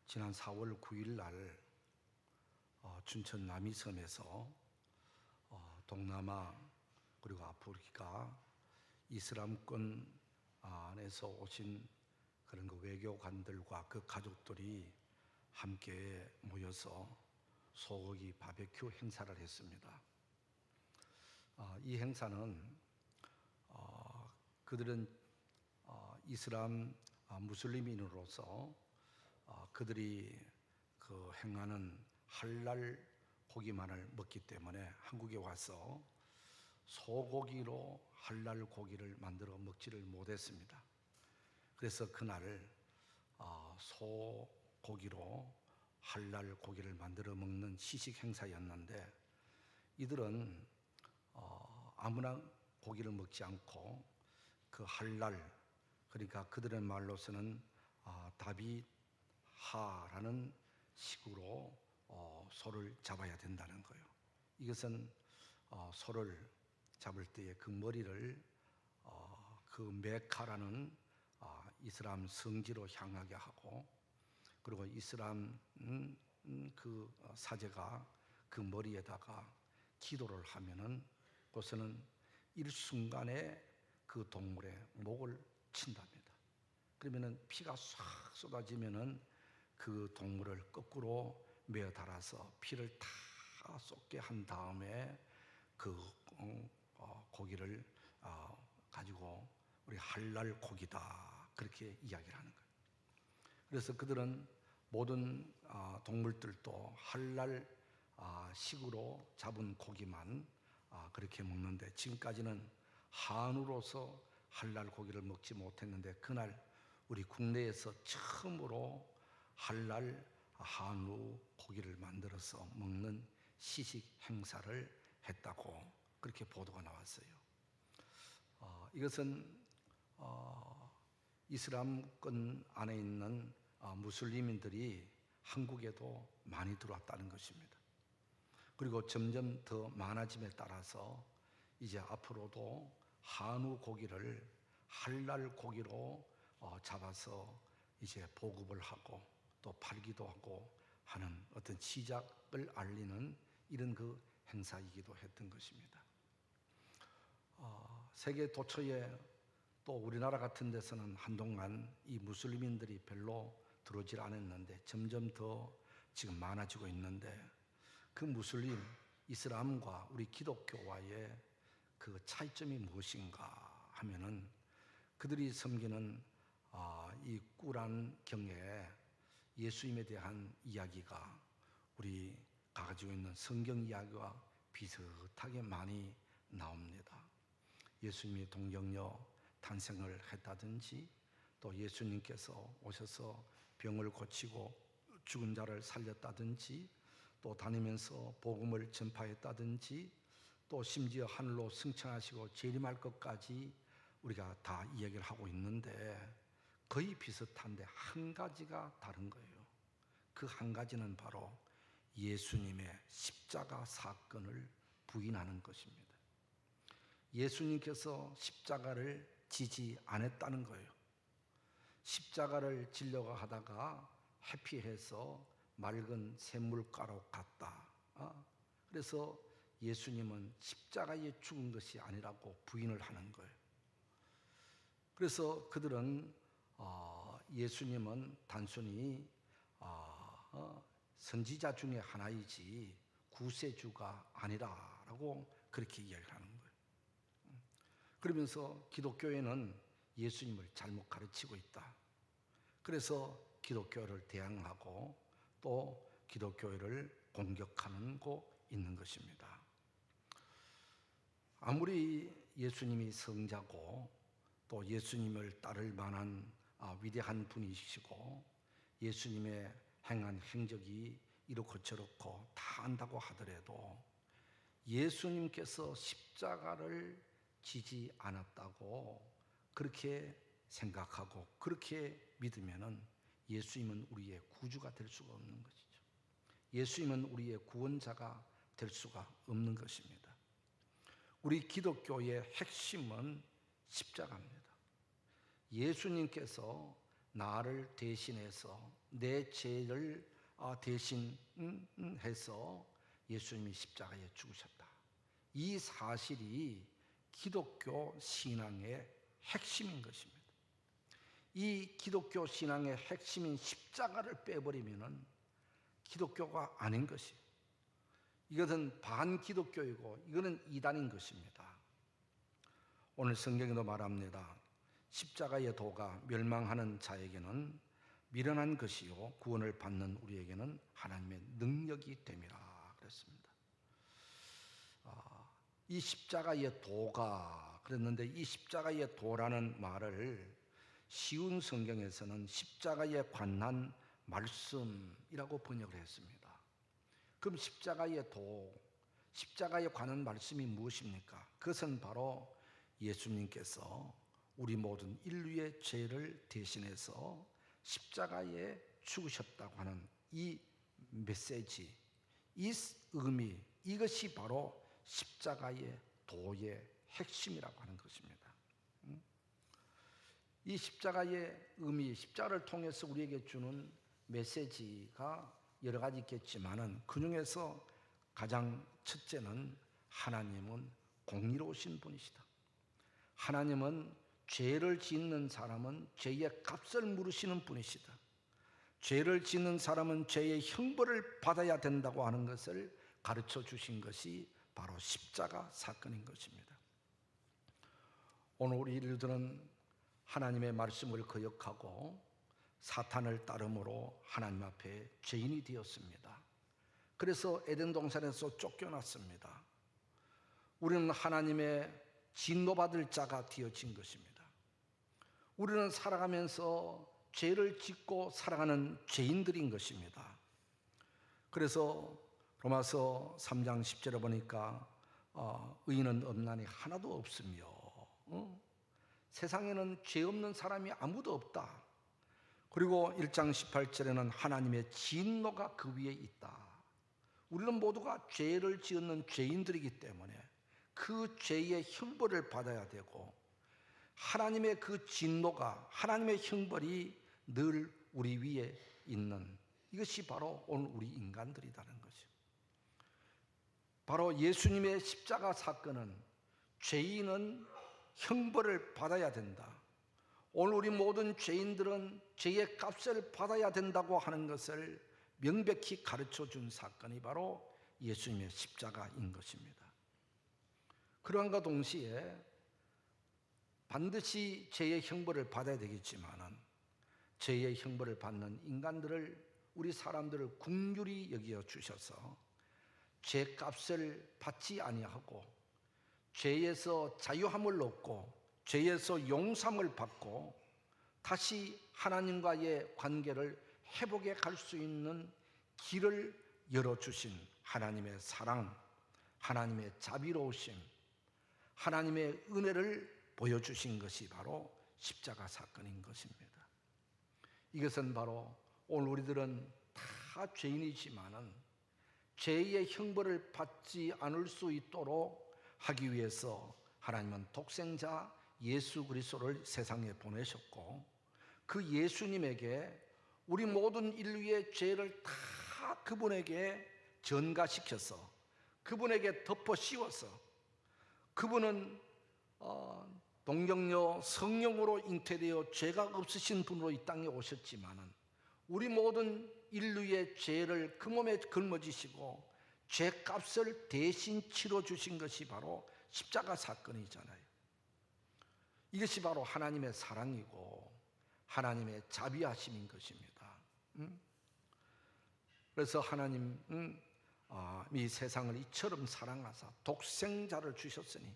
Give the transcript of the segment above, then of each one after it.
지난 4월 9일 날 춘천 남이섬에서 동남아 그리고 아프리카 이슬람권 안에서 오신 그런 그 외교관들과 그 가족들이 함께 모여서 소고기 바베큐 행사를 했습니다. 이 행사는 그들은 이슬람 무슬림인으로서 그들이 그 행하는 할랄 고기만을 먹기 때문에 한국에 와서 소고기로 할랄 고기를 만들어 먹지를 못했습니다. 그래서 그날 소고기로 할랄 고기를 만들어 먹는 시식 행사였는데, 이들은 아무나 고기를 먹지 않고 그 할랄, 그러니까 그들의 말로서는 다비하라는 식으로 소를 잡아야 된다는 거예요. 이것은 소를 잡을 때에 그 머리를 그 메카라는 이슬람 성지로 향하게 하고, 그리고 이슬람 그 사제가 그 머리에다가 기도를 하면은 그것은 일순간에 그 동물의 목을 친답니다. 그러면은 피가 싹 쏟아지면은 그 동물을 거꾸로 메어 달아서 피를 다 쏟게 한 다음에 그 고기를 가지고 우리 할랄 고기다, 그렇게 이야기를 하는 거예요. 그래서 그들은 모든 동물들도 할랄 식으로 잡은 고기만 그렇게 먹는데, 지금까지는 한우로서 할랄 고기를 먹지 못했는데, 그날 우리 국내에서 처음으로 할랄 한우 고기를 만들어서 먹는 시식 행사를 했다고 그렇게 보도가 나왔어요. 이것은 이슬람권 안에 있는 무슬림인들이 한국에도 많이 들어왔다는 것입니다. 그리고 점점 더 많아짐에 따라서 이제 앞으로도 한우 고기를 할랄 고기로 잡아서 이제 보급을 하고 또 팔기도 하고 하는 어떤 시작을 알리는 이런 그 행사이기도 했던 것입니다. 세계 도처에 또 우리나라 같은 데서는 한동안 이 무슬림인들이 별로 들어오질 않았는데 점점 더 지금 많아지고 있는데, 그 무슬림, 이슬람과 우리 기독교와의 그 차이점이 무엇인가 하면은, 그들이 섬기는 이 꾸란 경에 예수님에 대한 이야기가 우리 가지고 있는 성경 이야기와 비슷하게 많이 나옵니다. 예수님이 동정녀 탄생을 했다든지, 또 예수님께서 오셔서 병을 고치고 죽은 자를 살렸다든지, 또 다니면서 복음을 전파했다든지, 또 심지어 하늘로 승천하시고 재림할 것까지 우리가 다 이야기를 하고 있는데, 거의 비슷한데 한 가지가 다른 거예요. 그 한 가지는 바로 예수님의 십자가 사건을 부인하는 것입니다. 예수님께서 십자가를 지지 않았다는 거예요. 십자가를 지려고 하다가 회피해서 맑은 샘물가로 갔다. 그래서 예수님은 십자가에 죽은 것이 아니라고 부인을 하는 거예요. 그래서 그들은 예수님은 단순히 선지자 중에 하나이지 구세주가 아니라라고 그렇게 이야기를 하는 거예요. 그러면서 기독교에는 예수님을 잘못 가르치고 있다. 그래서 기독교를 대항하고 또 기독교를 공격하는 곳 있는 것입니다. 아무리 예수님이 성자고 또 예수님을 따를 만한 위대한 분이시고 예수님의 행한 행적이 이렇고 저렇고 다 안다고 하더라도, 예수님께서 십자가를 지지 않았다고 그렇게 생각하고 그렇게 믿으면은 예수님은 우리의 구주가 될 수가 없는 것이죠. 예수님은 우리의 구원자가 될 수가 없는 것입니다. 우리 기독교의 핵심은 십자가입니다. 예수님께서 나를 대신해서 내 죄를 대신해서 예수님이 십자가에 죽으셨다. 이 사실이 기독교 신앙의 핵심인 것입니다. 이 기독교 신앙의 핵심인 십자가를 빼버리면은 기독교가 아닌 것이에요. 이것은 반기독교이고 이거는 이단인 것입니다. 오늘 성경에도 말합니다. 십자가의 도가 멸망하는 자에게는 미련한 것이요 구원을 받는 우리에게는 하나님의 능력이 됨이라 그랬습니다. 이 십자가의 도가 그랬는데 이 십자가의 도라는 말을 쉬운 성경에서는 십자가에 관한 말씀이라고 번역을 했습니다. 그럼 십자가의 도, 십자가에 관한 말씀이 무엇입니까? 그것은 바로 예수님께서 우리 모든 인류의 죄를 대신해서 십자가에 죽으셨다고 하는 이 메시지, 이 의미, 이것이 바로 십자가의 도의 핵심이라고 하는 것입니다. 이 십자가의 의미, 십자가를 통해서 우리에게 주는 메시지가 여러 가지 있겠지만은 그 중에서 가장 첫째는 하나님은 공의로우신 분이시다. 하나님은 죄를 짓는 사람은 죄의 값을 물으시는 분이시다. 죄를 짓는 사람은 죄의 형벌을 받아야 된다고 하는 것을 가르쳐 주신 것이 바로 십자가 사건인 것입니다. 오늘 우리들은 하나님의 말씀을 거역하고 사탄을 따름으로 하나님 앞에 죄인이 되었습니다. 그래서 에덴 동산에서 쫓겨났습니다. 우리는 하나님의 진노받을 자가 되어진 것입니다. 우리는 살아가면서 죄를 짓고 살아가는 죄인들인 것입니다. 그래서 로마서 3장 10절에 보니까 의인은 없나니 하나도 없으며 세상에는 죄 없는 사람이 아무도 없다. 그리고 1장 18절에는 하나님의 진노가 그 위에 있다. 우리는 모두가 죄를 지었는 죄인들이기 때문에 그 죄의 형벌을 받아야 되고 하나님의 그 진노가, 하나님의 형벌이 늘 우리 위에 있는 이것이 바로 오늘 우리 인간들이라는 것이죠. 바로 예수님의 십자가 사건은 죄인은 형벌을 받아야 된다. 오늘 우리 모든 죄인들은 죄의 값을 받아야 된다고 하는 것을 명백히 가르쳐 준 사건이 바로 예수님의 십자가인 것입니다. 그러한과 동시에 반드시 죄의 형벌을 받아야 되겠지만은 죄의 형벌을 받는 인간들을 우리 사람들을 긍휼히 여겨 주셔서 죄값을 받지 아니하고 죄에서 자유함을 얻고 죄에서 용서함을 받고 다시 하나님과의 관계를 회복해 갈 수 있는 길을 열어주신 하나님의 사랑, 하나님의 자비로우심, 하나님의 은혜를 보여주신 것이 바로 십자가 사건인 것입니다. 이것은 바로 오늘 우리들은 다 죄인이지만은 죄의 형벌을 받지 않을 수 있도록 하기 위해서 하나님은 독생자 예수 그리스도를 세상에 보내셨고 그 예수님에게 우리 모든 인류의 죄를 다 그분에게 전가시켜서 그분에게 덮어 씌워서 그분은 동정녀 성령으로 잉태되어 죄가 없으신 분으로 이 땅에 오셨지만은 우리 모든 인류의 죄를 그 몸에 걸머지시고 죄값을 대신 치러주신 것이 바로 십자가 사건이잖아요. 이것이 바로 하나님의 사랑이고 하나님의 자비하심인 것입니다. 그래서 하나님은 이 세상을 이처럼 사랑하사 독생자를 주셨으니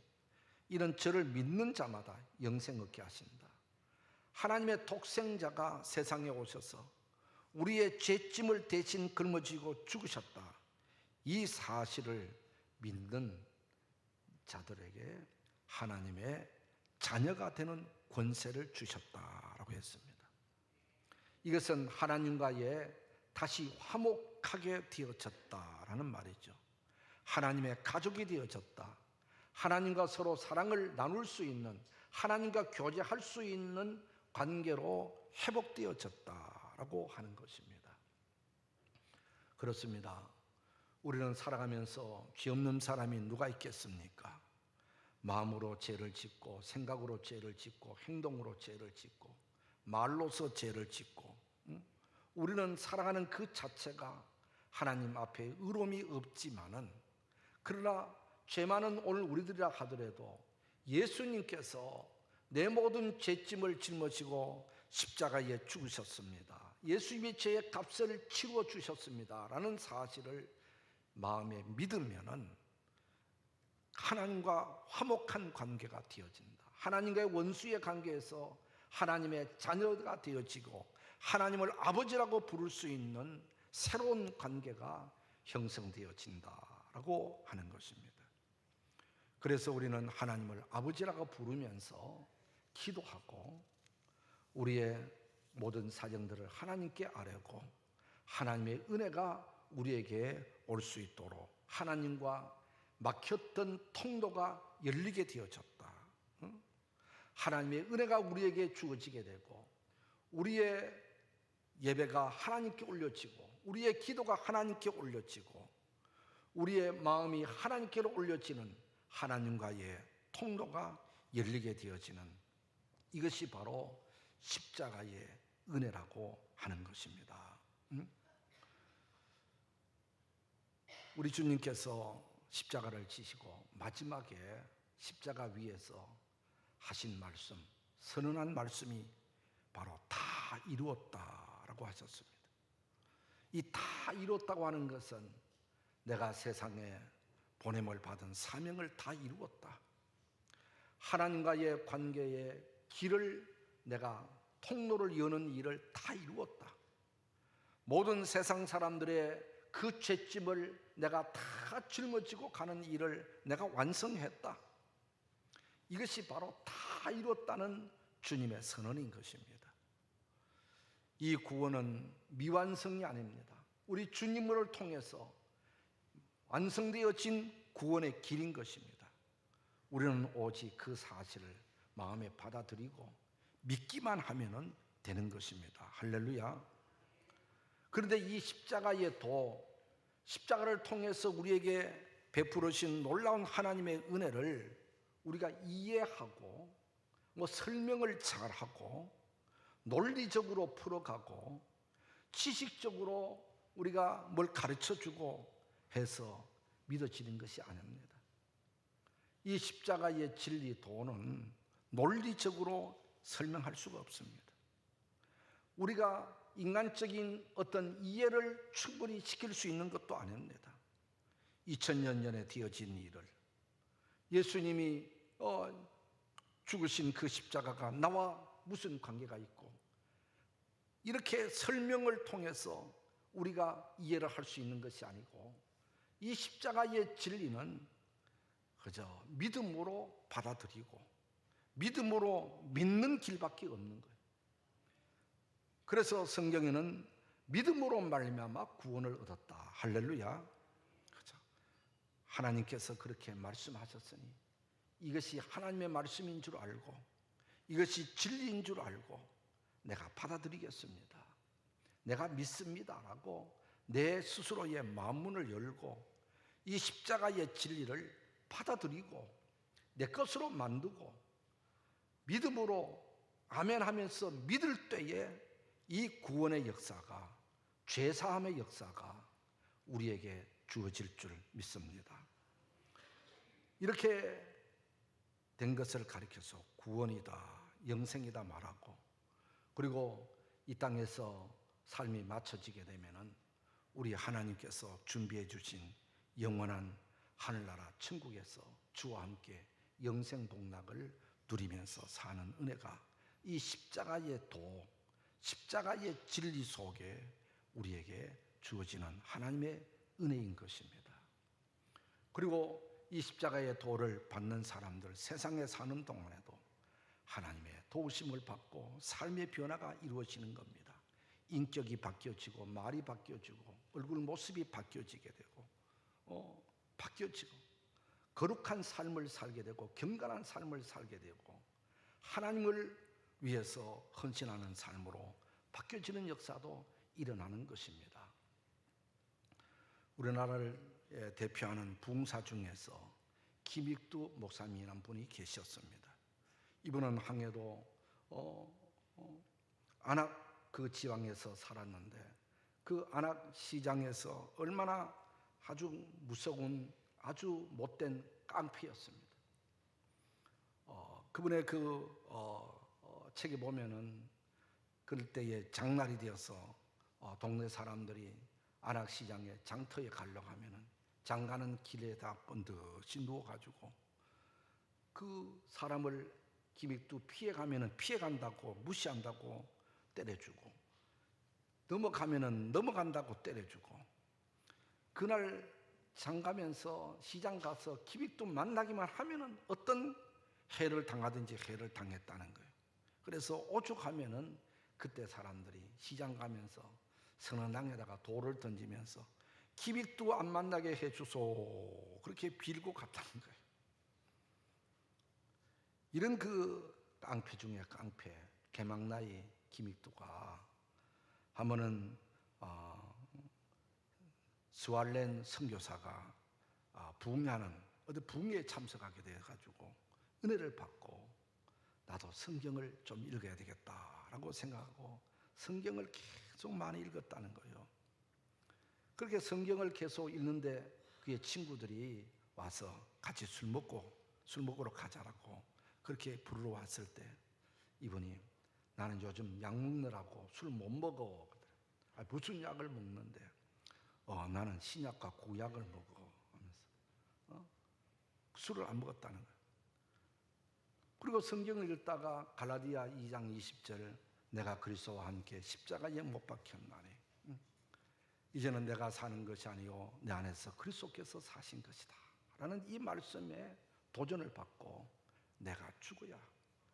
이런 저를 믿는 자마다 영생 얻게 하신다. 하나님의 독생자가 세상에 오셔서 우리의 죄짐을 대신 걸머지고 죽으셨다. 이 사실을 믿는 자들에게 하나님의 자녀가 되는 권세를 주셨다라고 했습니다. 이것은 하나님과의 다시 화목하게 되어졌다라는 말이죠. 하나님의 가족이 되어졌다. 하나님과 서로 사랑을 나눌 수 있는, 하나님과 교제할 수 있는 관계로 회복되어졌다라고 하는 것입니다. 그렇습니다. 우리는 살아가면서 죄 없는 사람이 누가 있겠습니까? 마음으로 죄를 짓고, 생각으로 죄를 짓고, 행동으로 죄를 짓고, 말로서 죄를 짓고, 우리는 살아가는 그 자체가 하나님 앞에 의로움이 없지만은, 그러나 죄 많은 오늘 우리들이라 하더라도 예수님께서 내 모든 죄짐을 짊어지고 십자가에 죽으셨습니다. 예수님이 죄의 값을 치루어 주셨습니다 라는 사실을 마음에 믿으면은 하나님과 화목한 관계가 되어진다. 하나님과의 원수의 관계에서 하나님의 자녀가 되어지고 하나님을 아버지라고 부를 수 있는 새로운 관계가 형성되어진다라고 하는 것입니다. 그래서 우리는 하나님을 아버지라고 부르면서 기도하고 우리의 모든 사정들을 하나님께 아뢰고 하나님의 은혜가 우리에게 올 수 있도록 하나님과 막혔던 통로가 열리게 되어졌다. 하나님의 은혜가 우리에게 주어지게 되고 우리의 예배가 하나님께 올려지고 우리의 기도가 하나님께 올려지고 우리의 마음이 하나님께로 올려지는 하나님과의 통로가 열리게 되어지는 이것이 바로 십자가의 은혜라고 하는 것입니다. 우리 주님께서 십자가를 지시고 마지막에 십자가 위에서 하신 말씀, 선언한 말씀이 바로 다 이루었다라고 하셨습니다. 이 다 이루었다고 하는 것은 내가 세상에 보냄을 받은 사명을 다 이루었다. 하나님과의 관계의 길을 내가 통로를 여는 일을 다 이루었다. 모든 세상 사람들의 그 죄짐을 내가 다 짊어지고 가는 일을 내가 완성했다. 이것이 바로 다 이뤘다는 주님의 선언인 것입니다. 이 구원은 미완성이 아닙니다. 우리 주님을 통해서 완성되어진 구원의 길인 것입니다. 우리는 오직 그 사실을 마음에 받아들이고 믿기만 하면 되는 것입니다. 할렐루야. 그런데 이 십자가의 십자가를 통해서 우리에게 베풀으신 놀라운 하나님의 은혜를 우리가 이해하고 설명을 잘하고 논리적으로 풀어가고 지식적으로 우리가 뭘 가르쳐주고 해서 믿어지는 것이 아닙니다. 이 십자가의 진리 도는 논리적으로 설명할 수가 없습니다. 우리가 인간적인 어떤 이해를 충분히 시킬 수 있는 것도 아닙니다. 2000년 전에 되어진 일을 예수님이 죽으신 그 십자가가 나와 무슨 관계가 있고 이렇게 설명을 통해서 우리가 이해를 할 수 있는 것이 아니고 이 십자가의 진리는 그저 믿음으로 받아들이고 믿음으로 믿는 길밖에 없는 거예요. 그래서 성경에는 믿음으로 말미암아 구원을 얻었다. 할렐루야. 그죠? 하나님께서 그렇게 말씀하셨으니 이것이 하나님의 말씀인 줄 알고 이것이 진리인 줄 알고 내가 받아들이겠습니다. 내가 믿습니다라고 내 스스로의 마음문을 열고 이 십자가의 진리를 받아들이고 내 것으로 만들고 믿음으로 아멘 하면서 믿을 때에 이 구원의 역사가 죄사함의 역사가 우리에게 주어질 줄 믿습니다. 이렇게 된 것을 가리켜서 구원이다, 영생이다 말하고 그리고 이 땅에서 삶이 맞춰지게 되면은 우리 하나님께서 준비해 주신 영원한 하늘나라 천국에서 주와 함께 영생 복락을 누리면서 사는 은혜가 이 십자가의 십자가의 진리 속에 우리에게 주어지는 하나님의 은혜인 것입니다. 그리고 이 십자가의 도를 받는 사람들 세상에 사는 동안에도 하나님의 도우심을 받고 삶의 변화가 이루어지는 겁니다. 인격이 바뀌어지고 말이 바뀌어지고 얼굴 모습이 바뀌어지게 되고 바뀌어지고 거룩한 삶을 살게 되고 경건한 삶을 살게 되고 하나님을 위해서 헌신하는 삶으로 바뀌어지는 역사도 일어나는 것입니다. 우리나라를 대표하는 부흥사 중에서 김익두 목사님이라는 분이 계셨습니다. 이분은 항해도 안악 그 지방에서 살았는데 그 안악 시장에서 얼마나 아주 무서운 아주 못된 깡패였습니다. 그분의 책에 보면은 그럴 때에 장날이 되어서 동네 사람들이 안악시장에 장터에 가려고 하면은 장가는 길에다 번듯이 누워가지고 그 사람을 김익두 피해가면은 피해간다고 무시한다고 때려주고 넘어가면은 넘어간다고 때려주고 그날 장가면서 시장 가서 김익두 만나기만 하면은 어떤 해를 당하든지 해를 당했다는 거예요. 그래서 오죽하면은 그때 사람들이 시장 가면서 선언당에다가 돌을 던지면서 김익두 안 만나게 해주소 그렇게 빌고 갔다는 거예요. 이런 그 깡패 중에 깡패 개망나이 김익두가 한 번은 스왈렌 선교사가 부흥하는 어디 부흥회에 참석하게 돼가지고 은혜를 받고 나도 성경을 좀 읽어야 되겠다라고 생각하고 성경을 계속 많이 읽었다는 거예요. 그렇게 성경을 계속 읽는데 그의 친구들이 와서 같이 술 먹으러 가자라고 그렇게 부르러 왔을 때 이분이 나는 요즘 약 먹느라고 술 못 먹어. 무슨 약을 먹는데 나는 신약과 구약을 먹어 하면서 술을 안 먹었다는 거예요. 그리고 성경을 읽다가 갈라디아 2장 20절 내가 그리스도와 함께 십자가에 못 박혔나니 이제는 내가 사는 것이 아니요 내 안에서 그리스도께서 사신 것이다 라는 이 말씀에 도전을 받고 내가 죽어야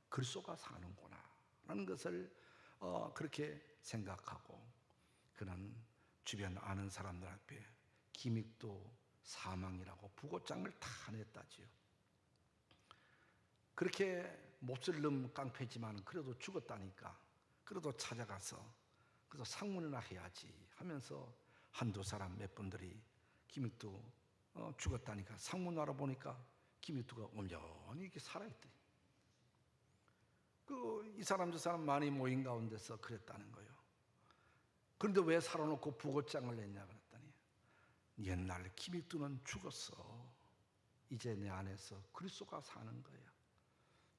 그리스도가 사는구나 라는 것을 그렇게 생각하고 그는 주변 아는 사람들 앞에 김익두 사망이라고 부고장을 다 냈다지요. 그렇게 몹쓸 놈 깡패지만 그래도 죽었다니까 그래도 찾아가서 그래서 상문이나 해야지 하면서 한두 사람 몇 분들이 김익두 죽었다니까 상문하러 보니까 김익두가 온전히 이렇게 살아있대. 이 사람 저 사람 많이 모인 가운데서 그랬다는 거예요. 그런데 왜 살아놓고 부고장을 냈냐 그랬더니 옛날 김익두는 죽었어. 이제 내 안에서 그리스도가 사는 거야.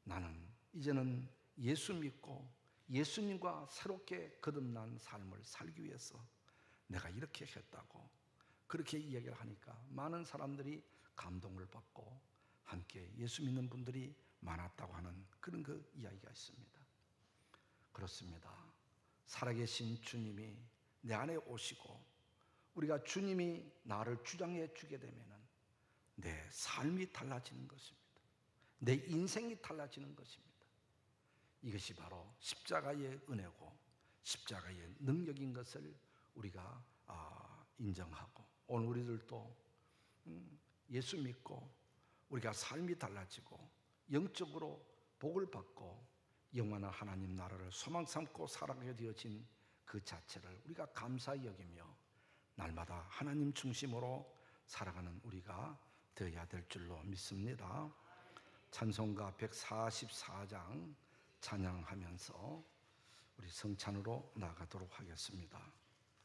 나는 이제는 예수 믿고 예수님과 새롭게 거듭난 삶을 살기 위해서 내가 이렇게 했다고 그렇게 이야기를 하니까 많은 사람들이 감동을 받고 함께 예수 믿는 분들이 많았다고 하는 그런 그 이야기가 있습니다. 그렇습니다. 살아계신 주님이 내 안에 오시고 우리가 주님이 나를 주장해 주게 되면 내 삶이 달라지는 것입니다. 내 인생이 달라지는 것입니다. 이것이 바로 십자가의 은혜고 십자가의 능력인 것을 우리가 인정하고 오늘 우리들도 예수 믿고 우리가 삶이 달라지고 영적으로 복을 받고 영원한 하나님 나라를 소망 삼고 살아가게 되어진 그 자체를 우리가 감사히 여기며 날마다 하나님 중심으로 살아가는 우리가 되어야 될 줄로 믿습니다. 찬송가 144장 찬양하면서 우리 성찬으로 나가도록 하겠습니다.